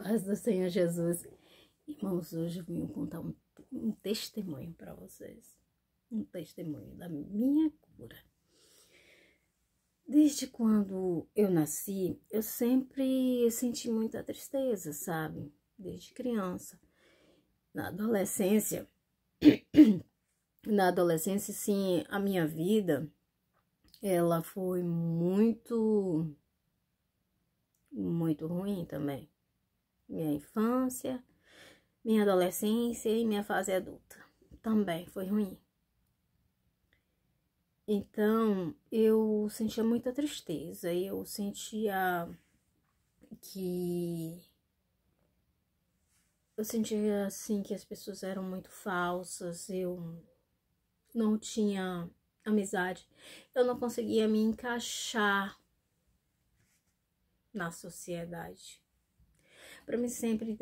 Paz do Senhor Jesus. Irmãos, hoje eu vim contar um testemunho para vocês. Um testemunho da minha cura. Desde quando eu nasci, eu sempre senti muita tristeza, sabe? Desde criança. Na adolescência, sim, a minha vida, ela foi muito ruim também. Minha infância, minha adolescência e minha fase adulta também foi ruim. Então, eu sentia muita tristeza, eu sentia assim que as pessoas eram muito falsas, eu não tinha amizade, eu não conseguia me encaixar na sociedade. Para mim sempre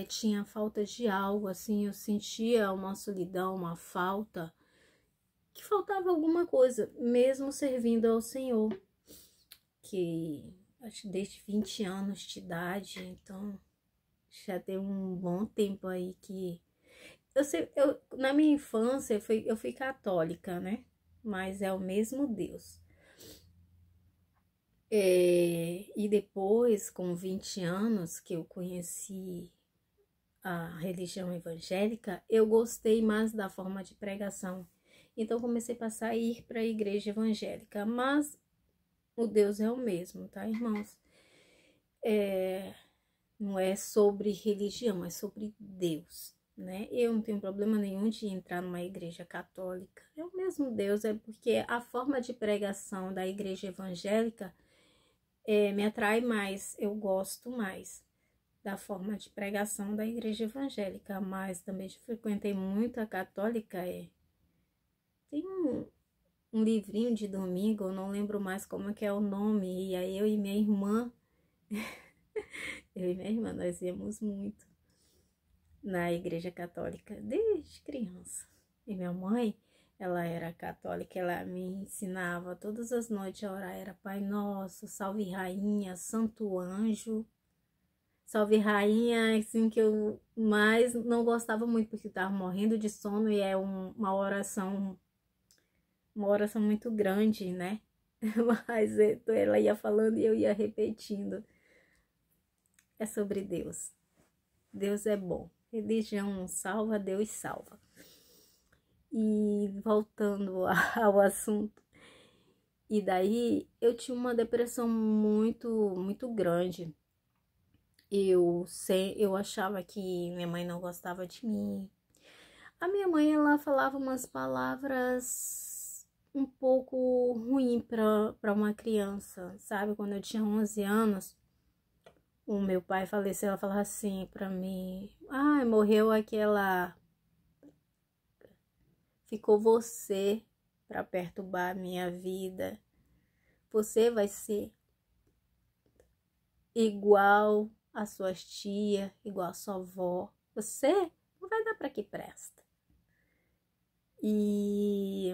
tinha falta de algo, assim, eu sentia uma solidão, uma falta, que faltava alguma coisa, mesmo servindo ao Senhor, que acho desde 20 anos de idade, então já tem um bom tempo aí que na minha infância eu fui católica, né? Mas é o mesmo Deus. E depois, com 20 anos que eu conheci a religião evangélica, eu gostei mais da forma de pregação. Então comecei a sair para a igreja evangélica, mas o Deus é o mesmo, tá, irmãos? Não é sobre religião, é sobre Deus, né? Eu não tenho problema nenhum de entrar numa igreja católica. É o mesmo Deus, é porque a forma de pregação da igreja evangélica me atrai mais, eu gosto mais da forma de pregação da igreja evangélica, mas também frequentei muito a católica. Tem um livrinho de domingo, eu não lembro mais como que é o nome, e aí eu e minha irmã, nós íamos muito na igreja católica desde criança. E minha mãe, ela era católica, ela me ensinava todas as noites a orar, era Pai Nosso, Salve Rainha, Santo Anjo. Salve Rainha, assim, que eu mais não gostava muito, porque eu tava morrendo de sono e é uma oração muito grande, né? Mas ela ia falando e eu ia repetindo. É sobre Deus. Deus é bom. Religião não salva, Deus salva. E voltando ao assunto. E daí eu tinha uma depressão muito grande. Eu achava que minha mãe não gostava de mim. A minha mãe, ela falava umas palavras um pouco ruins para uma criança, sabe? Quando eu tinha 11 anos, o meu pai faleceu, ela falava assim para mim: "Ai, morreu aquela... Ficou você para perturbar a minha vida. Você vai ser igual a suas tias, igual a sua avó. Você não vai dar para que presta." E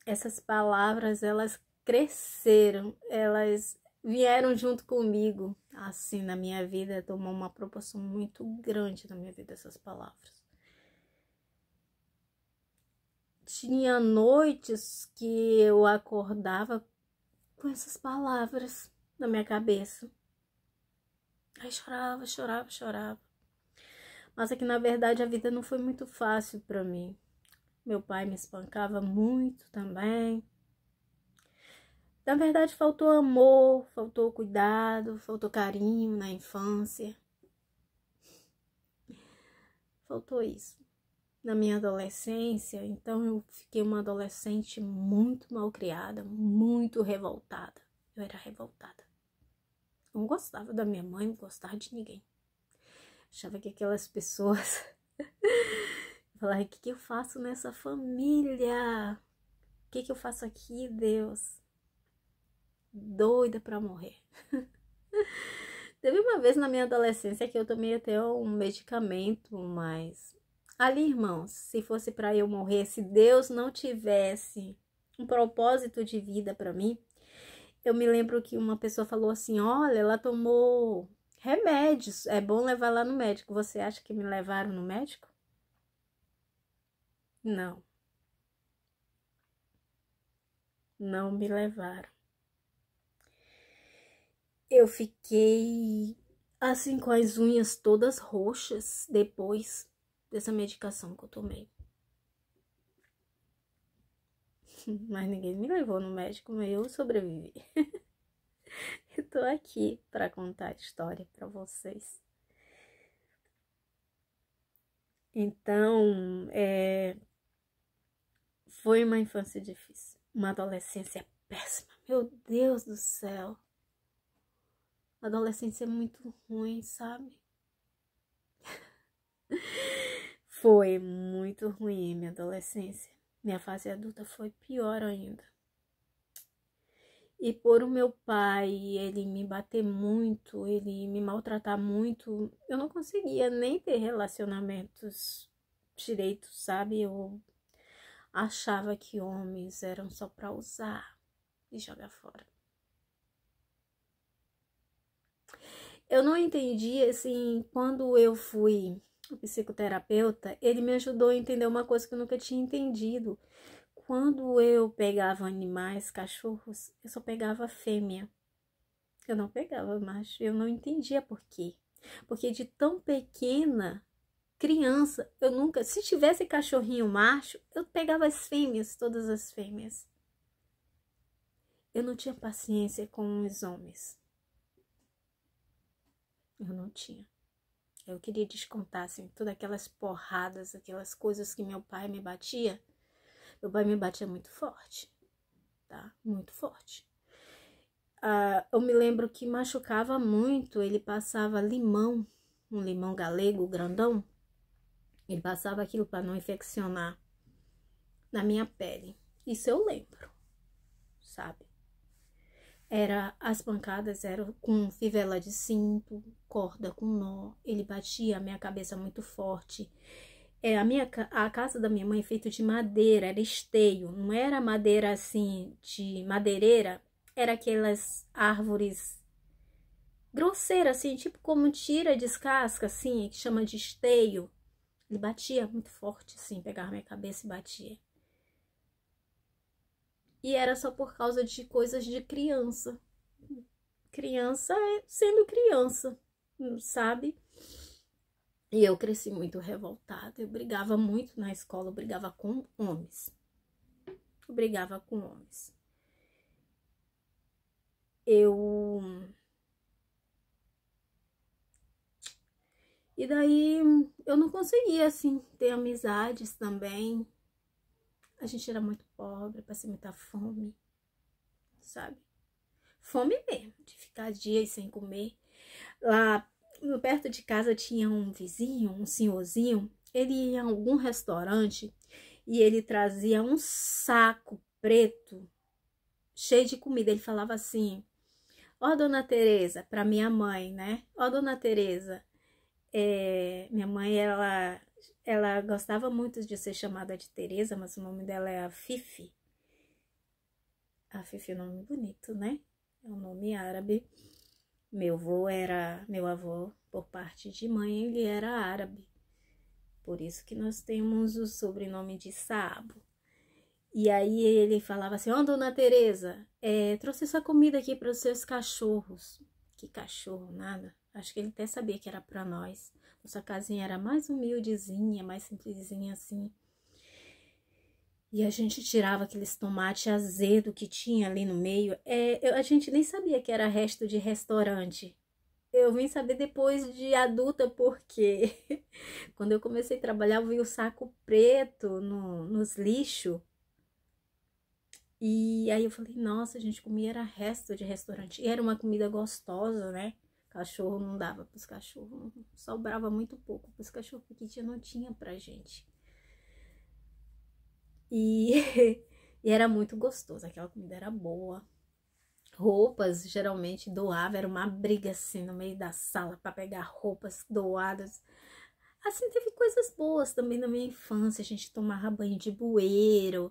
essas palavras, elas cresceram, elas vieram junto comigo, assim, na minha vida, tomou uma proporção muito grande na minha vida essas palavras. Tinha noites que eu acordava com essas palavras na minha cabeça. Aí chorava. Mas é que, na verdade, a vida não foi muito fácil para mim. Meu pai me espancava muito também. Na verdade, faltou amor, faltou cuidado, faltou carinho na infância. Faltou isso. Na minha adolescência, então eu fiquei uma adolescente muito mal criada, muito revoltada. Eu era revoltada. Não gostava da minha mãe, não gostava de ninguém. Achava que aquelas pessoas... Falava: o que eu faço nessa família? O que eu faço aqui, Deus? Doida pra morrer. Teve uma vez na minha adolescência que eu tomei até um medicamento, mas... Ali, irmãos, se fosse para eu morrer, se Deus não tivesse um propósito de vida para mim, eu me lembro que uma pessoa falou assim: olha, ela tomou Remédios, é bom levar lá no médico. Você acha que me levaram no médico? Não, não me levaram. Eu fiquei assim com as unhas todas roxas depois dessa medicação que eu tomei. Mas ninguém me levou no médico, mas eu sobrevivi. Eu tô aqui para contar a história para vocês. Então, foi uma infância difícil, uma adolescência péssima. Meu Deus do céu. A adolescência é muito ruim, sabe? Foi muito ruim minha adolescência. Minha fase adulta foi pior ainda. E por o meu pai, ele me bater muito, ele me maltratar muito, eu não conseguia nem ter relacionamentos direitos, sabe? Eu achava que homens eram só pra usar e jogar fora. Eu não entendi, assim, quando eu fui ao psicoterapeuta, ele me ajudou a entender uma coisa que eu nunca tinha entendido. Quando eu pegava animais, cachorros, eu só pegava fêmea. Eu não pegava macho, eu não entendia por quê. Porque de tão pequena, criança, eu nunca... Se tivesse cachorrinho macho, eu pegava as fêmeas, todas as fêmeas. Eu não tinha paciência com os homens. Eu não tinha. Eu queria descontar, assim, todas aquelas porradas, aquelas coisas que meu pai me batia. Meu pai me batia muito forte, tá? Muito forte. Eu me lembro que machucava muito, ele passava limão, um limão galego grandão. Ele passava aquilo para não infeccionar na minha pele. Isso eu lembro, sabe? As pancadas eram com fivela de cinto, corda com nó. Ele batia a minha cabeça muito forte. A casa da minha mãe é feita de madeira, era esteio. Não era madeira assim, de madeireira. Era aquelas árvores grosseiras, assim, tipo como tira, descasca, assim, que chama de esteio. Ele batia muito forte, assim, pegava minha cabeça e batia. E era só por causa de coisas de criança. Criança sendo criança, sabe? E eu cresci muito revoltada. Eu brigava muito na escola, eu brigava com homens. Eu brigava com homens. E daí eu não conseguia, assim, ter amizades também. A gente era muito pobre, passei muita fome, sabe? Fome mesmo, de ficar dias sem comer. Lá perto de casa tinha um vizinho, um senhorzinho. Ele ia em algum restaurante e ele trazia um saco preto cheio de comida. Ele falava assim: ó, dona Tereza, para minha mãe, né? Ó, dona Tereza, minha mãe, ela gostava muito de ser chamada de Tereza, mas o nome dela é a Fifi. A Fifi é um nome bonito, né? É um nome árabe. Meu avô, por parte de mãe, ele era árabe. Por isso que nós temos o sobrenome de Saabo. E aí ele falava assim: ó, dona Tereza, trouxe essa comida aqui para os seus cachorros. Que cachorro, nada. Acho que ele até sabia que era para nós. Nossa casinha era mais humildezinha, mais simplesinha assim. E a gente tirava aqueles tomates azedo que tinha ali no meio. A gente nem sabia que era resto de restaurante. Eu vim saber depois de adulta, porque quando eu comecei a trabalhar, eu vi o saco preto nos lixos. E aí eu falei, nossa, a gente comia era resto de restaurante. E era uma comida gostosa, né? Cachorro não dava para os cachorros, sobrava muito pouco para os cachorros, porque não tinha pra gente. E, e era muito gostoso, aquela comida era boa. Roupas, geralmente doava, era uma briga assim no meio da sala para pegar roupas doadas. Assim, teve coisas boas também na minha infância, a gente tomava banho de bueiro,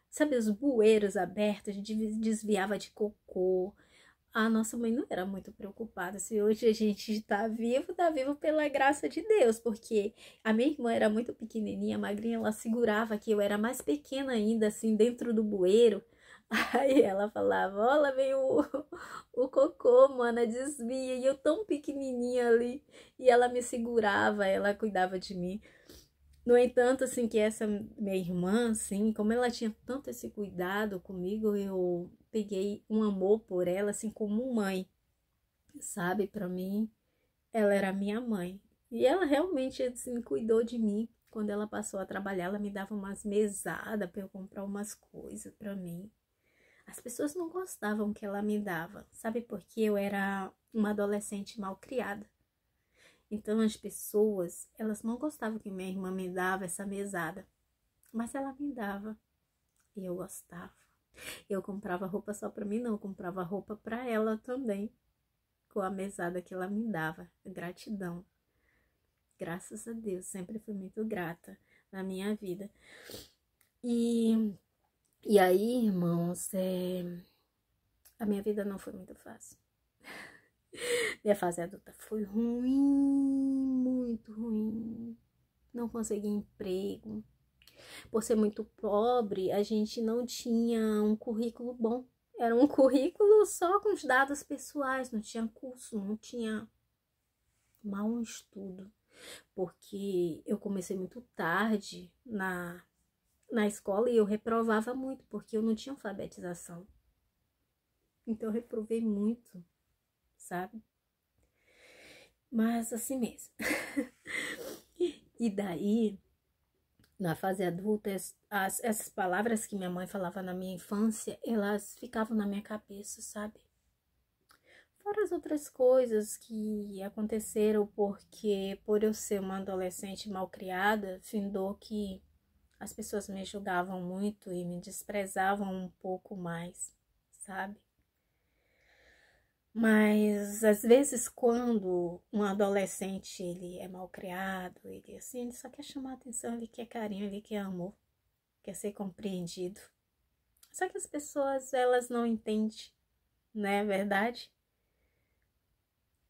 sabe, os bueiros abertos, a gente desviava de cocô. a nossa mãe não era muito preocupada se hoje a gente tá vivo pela graça de Deus, porque a minha irmã era muito pequenininha, magrinha, ela segurava que eu era mais pequena ainda, assim, dentro do bueiro. Aí ela falava, ó, lá vem o cocô, mana, desvia, e eu tão pequenininha ali, e ela me segurava, ela cuidava de mim. No entanto, assim, que essa minha irmã, assim, como ela tinha tanto esse cuidado comigo, eu peguei um amor por ela, assim, como mãe, sabe? Para mim, ela era minha mãe. E ela realmente, assim, cuidou de mim. Quando ela passou a trabalhar, ela me dava umas mesadas para eu comprar umas coisas para mim. As pessoas não gostavam que ela me dava, sabe? Porque eu era uma adolescente mal criada. Então as pessoas, elas não gostavam que minha irmã me dava essa mesada, mas ela me dava e eu gostava. Eu comprava roupa só para mim, não, eu comprava roupa para ela também, com a mesada que ela me dava. Gratidão. Graças a Deus, sempre fui muito grata na minha vida. E, e aí, irmãos, a minha vida não foi muito fácil. Minha fase adulta foi ruim, muito ruim. Não consegui emprego. Por ser muito pobre, a gente não tinha um currículo bom. Era um currículo só com os dados pessoais, não tinha curso, não tinha mal um estudo. Porque eu comecei muito tarde na escola e eu reprovava muito, porque eu não tinha alfabetização. Então eu reprovei muito, sabe? Mas assim mesmo. E daí, na fase adulta, essas palavras que minha mãe falava na minha infância, elas ficavam na minha cabeça, sabe? Fora as outras coisas que aconteceram porque, por eu ser uma adolescente mal criada, findou que as pessoas me julgavam muito e me desprezavam um pouco mais, sabe? Mas às vezes quando um adolescente ele é mal criado, ele assim, ele só quer chamar atenção, ele quer carinho, ele quer amor, quer ser compreendido. Só que as pessoas elas não entendem, não é verdade?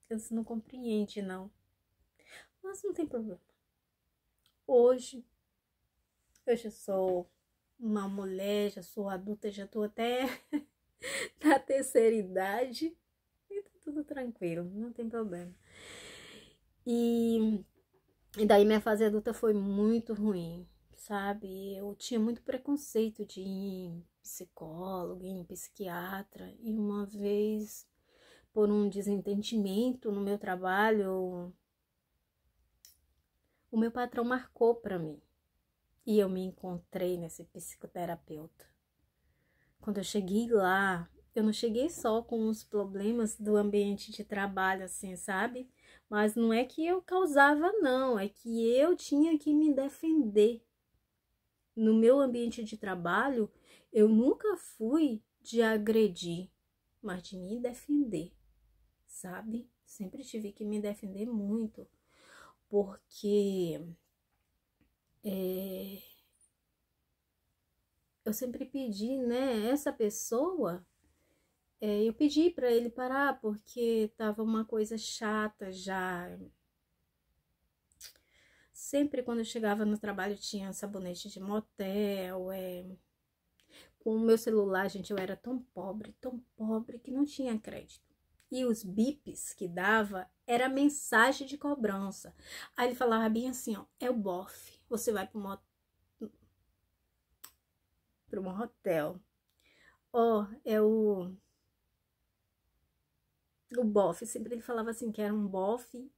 Eles não compreendem não. Mas não tem problema. Hoje eu já sou uma mulher, já sou adulta, já tô até na terceira idade e tá tudo tranquilo, não tem problema. E daí minha fase adulta foi muito ruim, sabe? Eu tinha muito preconceito de ir em psicólogo, em psiquiatra. E uma vez, por um desentendimento no meu trabalho, o meu patrão marcou para mim. E eu me encontrei nesse psicoterapeuta. Quando eu cheguei lá, eu não cheguei só com os problemas do ambiente de trabalho, assim, sabe? Mas não é que eu causava, não. É que eu tinha que me defender. No meu ambiente de trabalho, eu nunca fui de agredir, mas de me defender, sabe? Sempre tive que me defender muito, porque eu sempre pedi, né? Essa pessoa, eu pedi para ele parar, porque tava uma coisa chata já. Sempre quando eu chegava no trabalho tinha sabonete de motel, com o meu celular, gente, eu era tão pobre que não tinha crédito. E os bips que dava era mensagem de cobrança. Aí ele falava bem assim, ó, é o bofe, você vai para um hotel. Ó, é o bofe. Sempre ele falava assim que era um bofe.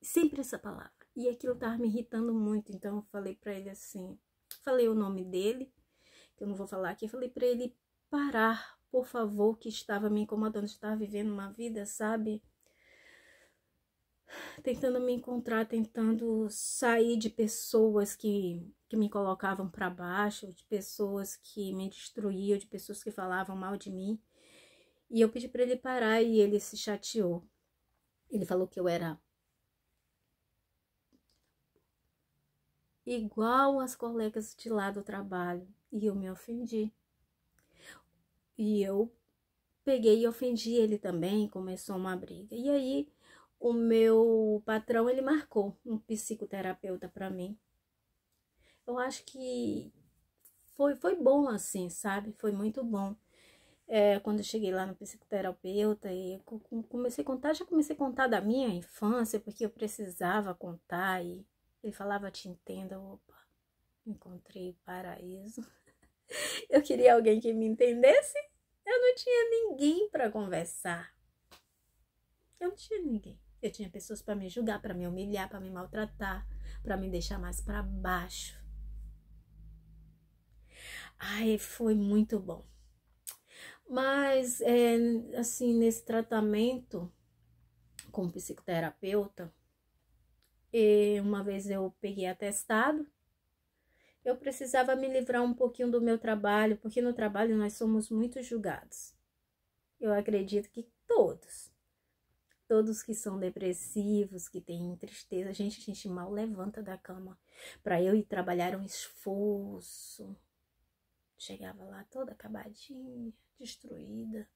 Sempre essa palavra. E aquilo tava me irritando muito. Então eu falei para ele assim, falei o nome dele, que eu não vou falar aqui, falei para ele parar, por favor, que estava me incomodando, estava vivendo uma vida, sabe? Tentando me encontrar, tentando sair de pessoas que me colocavam para baixo, de pessoas que me destruíam, de pessoas que falavam mal de mim. E eu pedi para ele parar e ele se chateou. Ele falou que eu era igual as colegas de lá do trabalho. E eu me ofendi. E eu peguei e ofendi ele também, começou uma briga. E aí o meu patrão, ele marcou um psicoterapeuta para mim. Eu acho que foi bom assim, sabe? Foi muito bom. Quando eu cheguei lá no psicoterapeuta e comecei a contar, já comecei a contar da minha infância, porque eu precisava contar, e ele falava, te entenda, opa, encontrei o paraíso. Eu queria alguém que me entendesse, eu não tinha ninguém para conversar. Eu não tinha ninguém. Eu tinha pessoas para me julgar, para me humilhar, para me maltratar, para me deixar mais para baixo. Ai, foi muito bom. Mas, assim, nesse tratamento com psicoterapeuta, uma vez eu peguei atestado, eu precisava me livrar um pouquinho do meu trabalho, porque no trabalho nós somos muito julgados. Eu acredito que todos que são depressivos, que têm tristeza, a gente mal levanta da cama. Para eu ir trabalhar um esforço. Chegava lá toda acabadinha, destruída.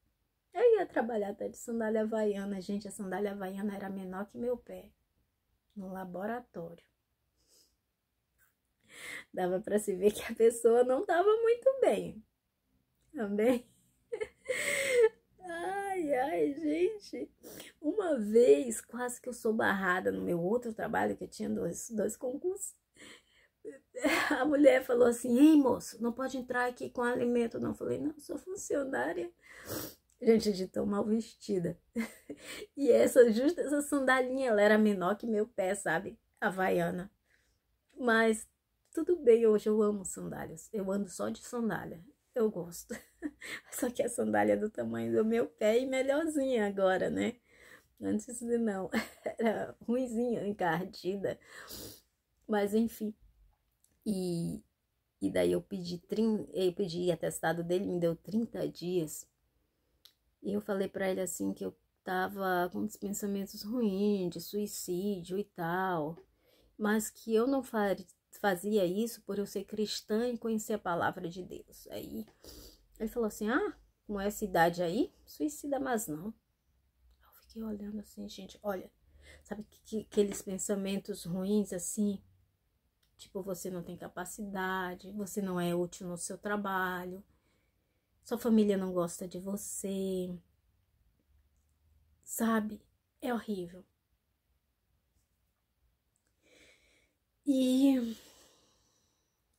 Eu ia trabalhar até de sandália havaiana. Gente, a sandália havaiana era menor que meu pé. No laboratório. Dava para se ver que a pessoa não estava muito bem. Também. Ai, gente. Uma vez, quase que eu sou barrada no meu outro trabalho, que eu tinha dois concursos. A mulher falou assim, ei, moço, não pode entrar aqui com alimento, não. Eu falei, não, sou funcionária. Gente, de tão mal vestida. E justa essa sandalinha, ela era menor que meu pé, sabe? Havaiana. Mas tudo bem, hoje eu amo sandálias. Eu ando só de sandália. Eu gosto. Só que a sandália é do tamanho do meu pé e melhorzinha agora, né? Antes não. Era ruinzinha, encardida. Mas enfim. E daí eu pedi atestado dele, me deu 30 dias. E eu falei pra ele assim que eu tava com uns pensamentos ruins, de suicídio e tal. Mas que eu não fazia isso por eu ser cristã e conhecer a palavra de Deus. Aí ele falou assim, com essa idade aí, suicida mais não. Eu fiquei olhando assim, gente, olha, sabe aqueles pensamentos ruins assim, tipo, você não tem capacidade, você não é útil no seu trabalho, sua família não gosta de você, sabe? É horrível. E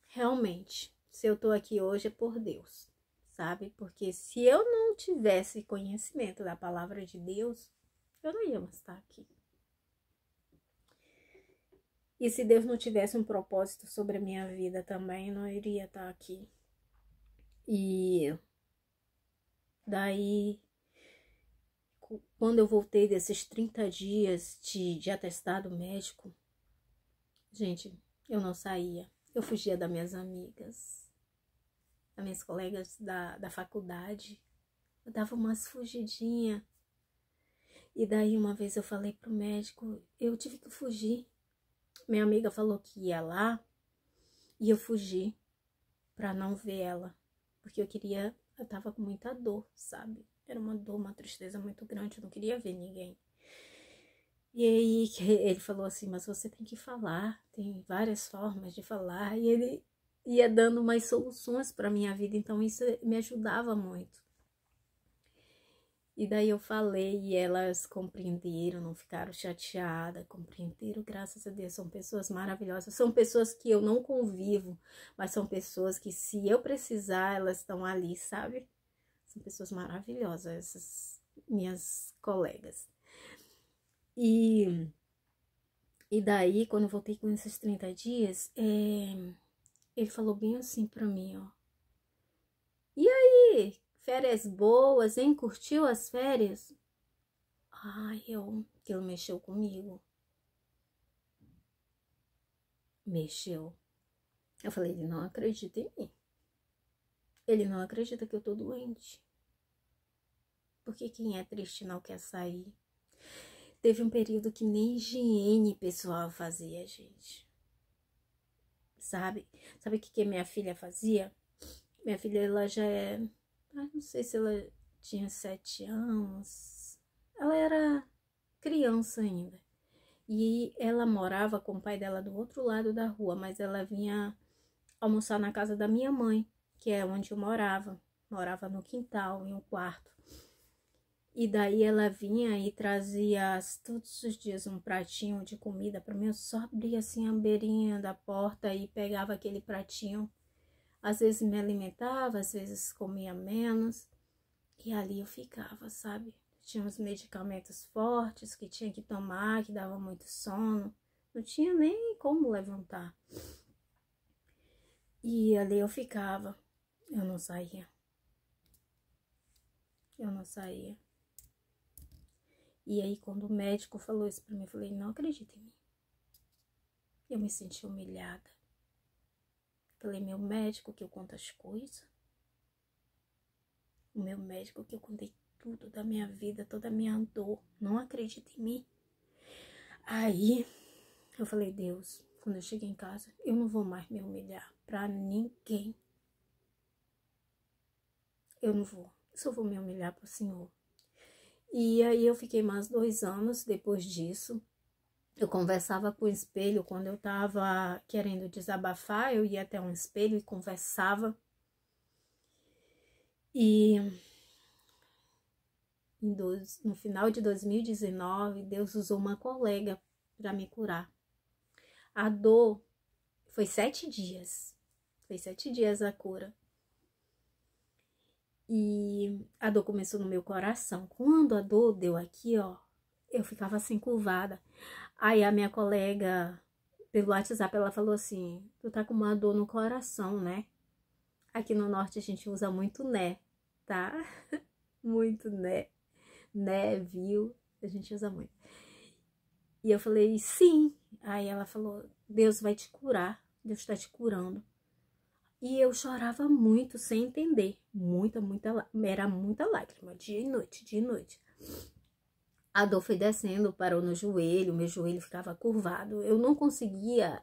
realmente, se eu tô aqui hoje é por Deus, sabe? Porque se eu não tivesse conhecimento da palavra de Deus, eu não ia mais estar aqui. E se Deus não tivesse um propósito sobre a minha vida também, eu não iria estar aqui. E daí, quando eu voltei desses 30 dias de atestado médico, gente, eu não saía. Eu fugia das minhas amigas, das minhas colegas da faculdade. Eu dava umas fugidinhas. E daí uma vez eu falei pro médico, eu tive que fugir. Minha amiga falou que ia lá e eu fugi pra não ver ela. Porque eu tava com muita dor, sabe? Era uma dor, uma tristeza muito grande, eu não queria ver ninguém. E aí ele falou assim, mas você tem que falar, tem várias formas de falar. E ele ia dando umas soluções pra minha vida, então isso me ajudava muito. E daí eu falei e elas compreenderam, não ficaram chateadas, compreenderam, graças a Deus, são pessoas maravilhosas. São pessoas que eu não convivo, mas são pessoas que se eu precisar, elas estão ali, sabe? São pessoas maravilhosas, essas minhas colegas. E daí, quando eu voltei com esses 30 dias, ele falou bem assim pra mim, ó. E aí, férias boas, hein? Curtiu as férias? Ai, aquilo mexeu comigo. Mexeu. Eu falei, ele não acredita em mim. Ele não acredita que eu tô doente. Porque quem é triste não quer sair. Teve um período que nem higiene pessoal fazia, gente. Sabe? Sabe o que minha filha fazia? Minha filha, ela já é... não sei se ela tinha 7 anos. Ela era criança ainda. E ela morava com o pai dela do outro lado da rua, mas ela vinha almoçar na casa da minha mãe, que é onde eu morava. Morava no quintal, em um quarto. E daí ela vinha e trazia todos os dias um pratinho de comida para mim. Eu só abria assim a beirinha da porta e pegava aquele pratinho. Às vezes me alimentava, às vezes comia menos. E ali eu ficava, sabe? Tinha uns medicamentos fortes que tinha que tomar, que dava muito sono. Não tinha nem como levantar. E ali eu ficava. Eu não saía. Eu não saía. E aí, quando o médico falou isso pra mim, eu falei, não acredito em mim. Eu me senti humilhada. Falei, meu médico que eu conto as coisas. O meu médico que eu contei tudo da minha vida, toda a minha dor. Não acredita em mim. Aí, eu falei, Deus, quando eu cheguei em casa, eu não vou mais me humilhar pra ninguém. Eu não vou. Só vou me humilhar pro Senhor. E aí eu fiquei mais 2 anos depois disso. Eu conversava com o espelho quando eu tava querendo desabafar. Eu ia até um espelho e conversava. E no final de 2019, Deus usou uma colega para me curar. A dor foi 7 dias. Foi 7 dias a cura. E a dor começou no meu coração. Quando a dor deu aqui, ó, eu ficava assim curvada. Aí a minha colega, pelo WhatsApp, ela falou assim, tu tá com uma dor no coração, né? Aqui no norte a gente usa muito né, tá? Muito né. Né, viu? A gente usa muito. E eu falei, sim. Aí ela falou, Deus vai te curar. Deus está te curando. E eu chorava muito, sem entender. Era muita lágrima, dia e noite, dia e noite. A dor foi descendo, parou no joelho, meu joelho ficava curvado. Eu não conseguia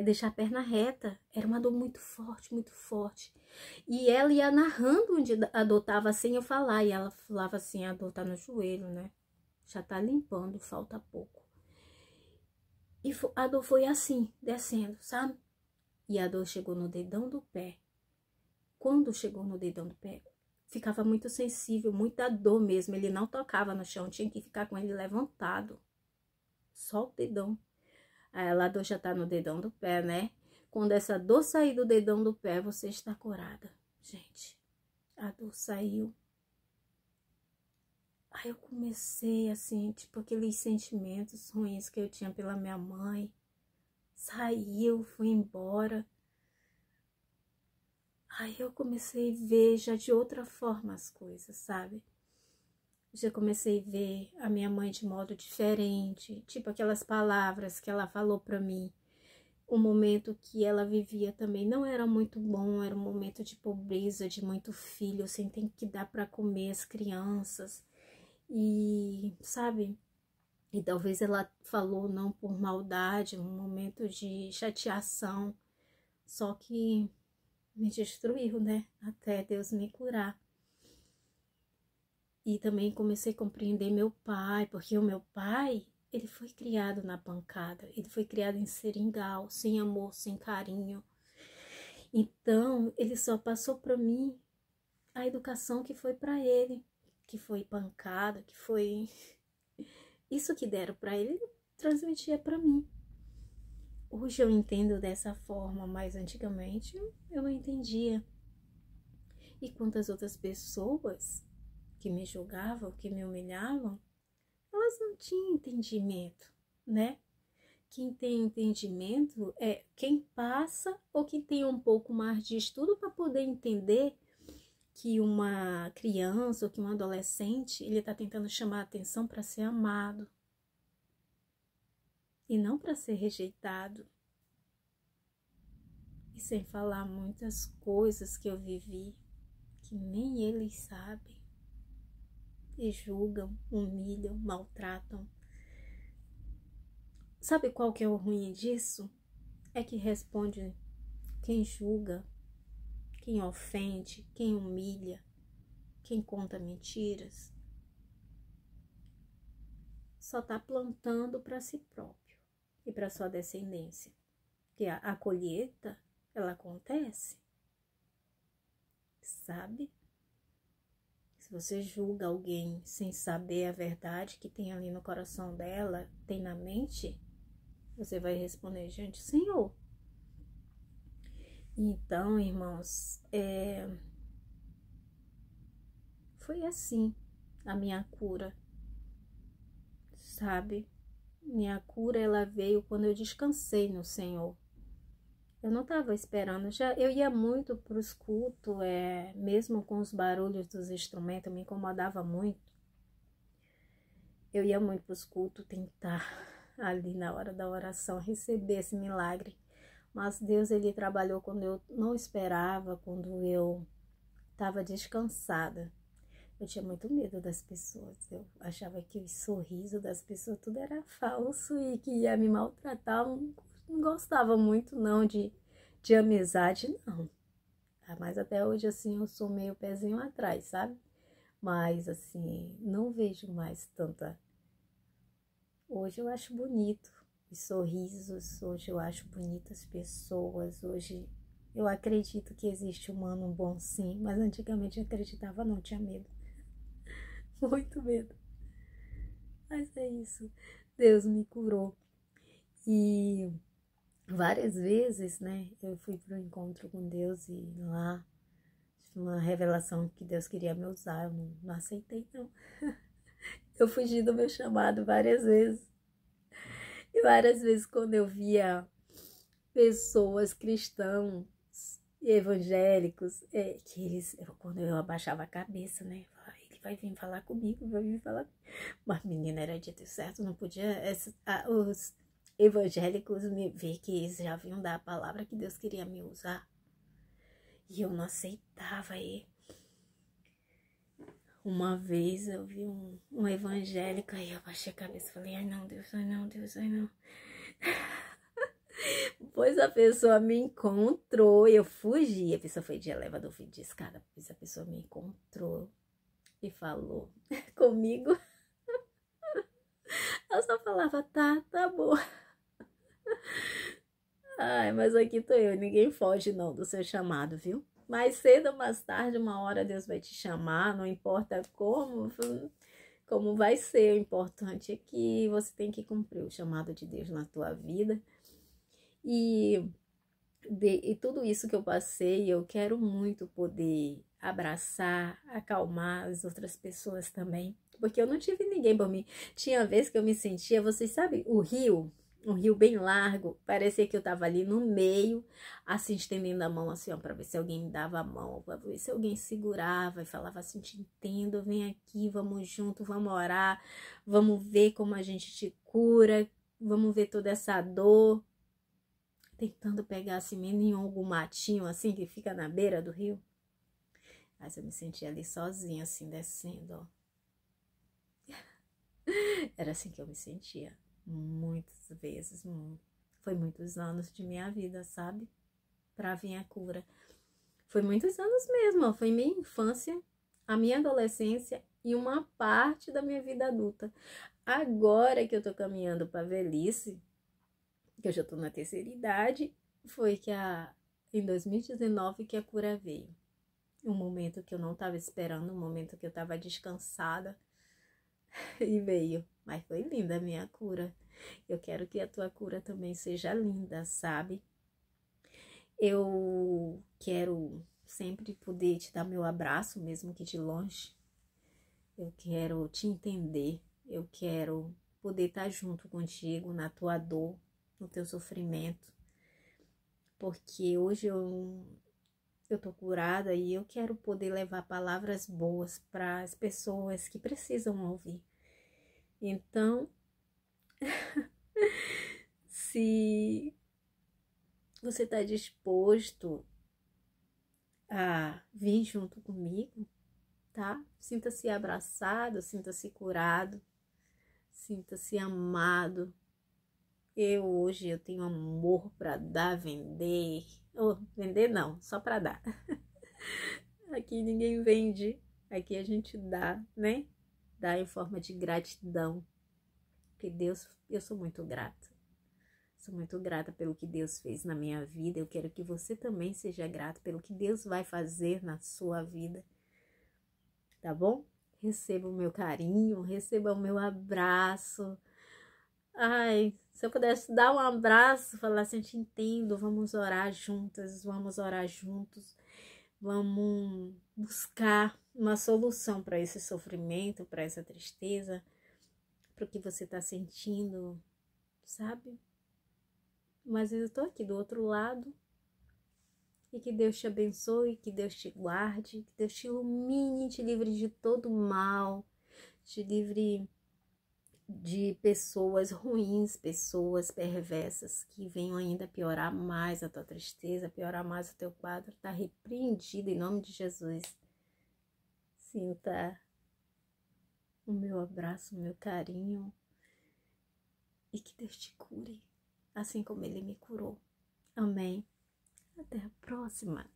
deixar a perna reta. Era uma dor muito forte, muito forte. E ela ia narrando onde a dor estava sem eu falar. E ela falava assim, a dor tá no joelho, né? Já tá limpando, falta pouco. E a dor foi assim, descendo, sabe? E a dor chegou no dedão do pé. Quando chegou no dedão do pé, ficava muito sensível, muita dor mesmo. Ele não tocava no chão, tinha que ficar com ele levantado. Só o dedão. Aí a dor já tá no dedão do pé, né? Quando essa dor sair do dedão do pé, você está curada. Gente, a dor saiu. Aí eu comecei assim, tipo aqueles sentimentos ruins que eu tinha pela minha mãe. Saiu, fui embora. Aí eu comecei a ver já de outra forma as coisas, sabe? Já comecei a ver a minha mãe de modo diferente, tipo aquelas palavras que ela falou pra mim. O momento que ela vivia também não era muito bom, era um momento de pobreza, de muito filho, sem ter que dar pra comer as crianças. E, sabe? E talvez ela falou não por maldade, um momento de chateação, só que me destruiu, né? Até Deus me curar. E também comecei a compreender meu pai, porque o meu pai, ele foi criado na pancada, ele foi criado em seringal, sem amor, sem carinho. Então, ele só passou para mim a educação que foi para ele, que foi pancada, que foi isso que deram para ele, ele transmitia para mim. Hoje eu entendo dessa forma, mas antigamente eu não entendia. E quantas outras pessoas que me julgavam, que me humilhavam, elas não tinham entendimento, né? Quem tem entendimento é quem passa ou que tem um pouco mais de estudo para poder entender que uma criança ou que um adolescente, ele está tentando chamar a atenção para ser amado e não para ser rejeitado. E sem falar muitas coisas que eu vivi que nem eles sabem. E julgam, humilham, maltratam. Sabe qual que é o ruim disso? É que responde quem julga, quem ofende, quem humilha. quem conta mentiras só está plantando para si próprio e para sua descendência. Que a colheita, ela acontece, sabe? Se você julga alguém sem saber a verdade que tem ali no coração dela, tem na mente, você vai responder diante do Senhor. Então, irmãos, foi assim a minha cura, sabe? Minha cura, ela veio quando eu descansei no Senhor. Eu não estava esperando, eu ia muito para os cultos, mesmo com os barulhos dos instrumentos, me incomodava muito. Eu ia muito para os cultos tentar, ali na hora da oração, receber esse milagre. Mas Deus, Ele trabalhou quando eu não esperava, quando eu estava descansada. Eu tinha muito medo das pessoas, eu achava que o sorriso das pessoas tudo era falso e que ia me maltratar. Não gostava muito não de amizade, não. Mas até hoje, assim, eu sou meio pezinho atrás, sabe? Mas, assim, não vejo mais tanta... Hoje eu acho bonito os sorrisos, hoje eu acho bonitas pessoas, hoje eu acredito que existe humano bom sim, mas antigamente eu acreditava não, tinha medo. Muito medo. Mas é isso, Deus me curou. E várias vezes, né, eu fui para o encontro com Deus e lá, uma revelação que Deus queria me usar, eu não aceitei não. Eu fugi do meu chamado várias vezes. E várias vezes quando eu via pessoas cristãos e evangélicos, que eles, quando eu abaixava a cabeça, né, ele vai vir falar comigo, vai vir falar. Mas menina, era dito certo, não podia os evangélicos me ver que eles já vinham dar a palavra que Deus queria me usar. E eu não aceitava ele. Uma vez eu vi um evangélico, aí eu baixei a cabeça e falei, ai não, Deus, ai não, Deus, ai não. Pois a pessoa me encontrou e eu fugi. A pessoa foi de elevador, fui de escada. Pois a pessoa me encontrou e falou comigo. Eu só falava, tá bom. Ai, mas aqui tô eu, ninguém foge não do seu chamado, viu? Mais cedo ou mais tarde, uma hora Deus vai te chamar, não importa como vai ser, o importante é que você tem que cumprir o chamado de Deus na tua vida. E tudo isso que eu passei, eu quero muito poder abraçar, acalmar as outras pessoas também, porque eu não tive ninguém por mim. Tinha vez que eu me sentia, vocês sabem, um rio bem largo, parecia que eu tava ali no meio, assim, estendendo a mão assim, ó, pra ver se alguém me dava a mão, pra ver se alguém segurava e falava assim, te entendo, vem aqui, vamos junto, vamos orar, vamos ver como a gente te cura, vamos ver toda essa dor, tentando pegar assim, em algum matinho assim, que fica na beira do rio. Mas eu me sentia ali sozinha, assim, descendo, ó. Era assim que eu me sentia. Muitas vezes, foi muitos anos de minha vida, sabe? Pra vir a cura. Foi muitos anos mesmo, ó. Foi minha infância, a minha adolescência e uma parte da minha vida adulta. Agora que eu tô caminhando pra velhice, que eu já tô na terceira idade, foi que em 2019 que a cura veio. Um momento que eu não tava esperando, um momento que eu tava descansada e veio. Mas foi linda a minha cura. Eu quero que a tua cura também seja linda, sabe? Eu quero sempre poder te dar meu abraço, mesmo que de longe. Eu quero te entender. Eu quero poder estar junto contigo na tua dor, no teu sofrimento. Porque hoje eu tô curada e eu quero poder levar palavras boas para as pessoas que precisam ouvir. Então, se você está disposto a vir junto comigo, tá? Sinta-se abraçado, sinta-se curado, sinta-se amado. Hoje eu tenho amor para dar, vender. Vender não, só para dar. Aqui ninguém vende, Aqui a gente dá, né? Dá em forma de gratidão. Porque Deus, eu sou muito grata. Sou muito grata pelo que Deus fez na minha vida. Eu quero que você também seja grato pelo que Deus vai fazer na sua vida. Tá bom? Receba o meu carinho, receba o meu abraço. Ai, se eu pudesse dar um abraço, falar assim, eu te entendo, vamos orar juntas, vamos orar juntos, vamos buscar uma solução para esse sofrimento, para essa tristeza, para o que você está sentindo, sabe? Mas eu estou aqui do outro lado, e que Deus te abençoe, que Deus te guarde, que Deus te ilumine, te livre de todo mal, te livre de pessoas ruins, pessoas perversas que venham ainda piorar mais a tua tristeza, piorar mais o teu quadro. Tá repreendido em nome de Jesus. Sinta o meu abraço, o meu carinho e que Deus te cure, assim como Ele me curou. Amém. Até a próxima.